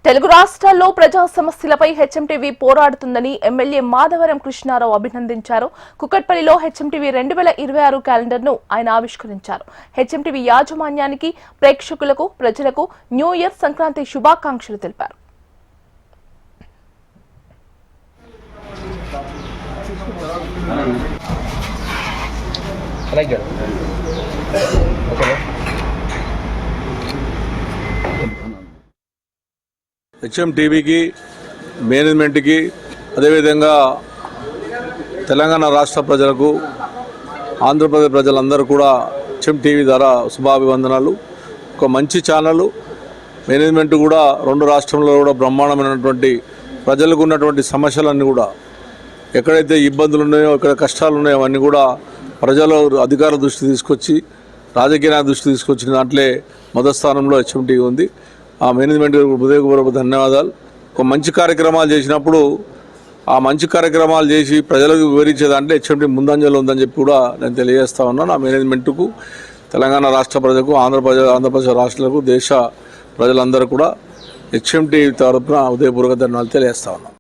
తెలుగు రాష్ట్రాల్లో ప్రజా సమస్యలపై హెచ్ఎంటీవీ పోరాడుతుందని ఎమ్మెల్యే మాధవరం కృష్ణారావు అభినందించారు. కుకట్పల్లిలో హెచ్ఎంటీవీ 2026 క్యాలెండర్ను ఆయన ఆవిష్కరించారు. హెచ్ఎంటీవీ యాజమాన్యానికి, ప్రేక్షకులకు, ప్రజలకు న్యూ ఇయర్, సంక్రాంతి శుభాకాంక్షలు తెలిపారు. హెచ్ఎంటీవీకి, మేనేజ్మెంట్కి, అదేవిధంగా తెలంగాణ రాష్ట్ర ప్రజలకు, ఆంధ్రప్రదేశ్ ప్రజలందరూ కూడా హెచ్ఎంటీవీ ద్వారా శుభాభివందనాలు. ఒక మంచి ఛానల్, మేనేజ్మెంట్ కూడా రెండు రాష్ట్రంలో కూడా బ్రహ్మాండమైనటువంటి ప్రజలకు ఉన్నటువంటి సమస్యలన్నీ కూడా, ఎక్కడైతే ఇబ్బందులు ఉన్నాయో, ఎక్కడ కష్టాలు ఉన్నాయో అవన్నీ కూడా ప్రజల అధికారుల దృష్టి తీసుకొచ్చి, రాజకీయ దృష్టి తీసుకొచ్చిన దాంట్లో మొదటి స్థానంలో హెచ్ఎంటీవీ ఉంది. ఆ మేనేజ్మెంట్ హృదయపూర్వక ధన్యవాదాలు. ఒక మంచి కార్యక్రమాలు చేసినప్పుడు ఆ మంచి కార్యక్రమాలు చేసి ప్రజలకు వివరించేదంటే హెచ్ఎంటీవీ ముందంజలో ఉందని చెప్పి కూడా నేను తెలియజేస్తా ఉన్నాను. ఆ మేనేజ్మెంట్కు, తెలంగాణ రాష్ట్ర ప్రజలకు, ఆంధ్రప్రదేశ్ రాష్ట్రాలకు, దేశ ప్రజలందరూ కూడా హెచ్ఎంటీవీ తరఫున హృదయపూర్వక ధన్యవాదాలు తెలియజేస్తా ఉన్నాను.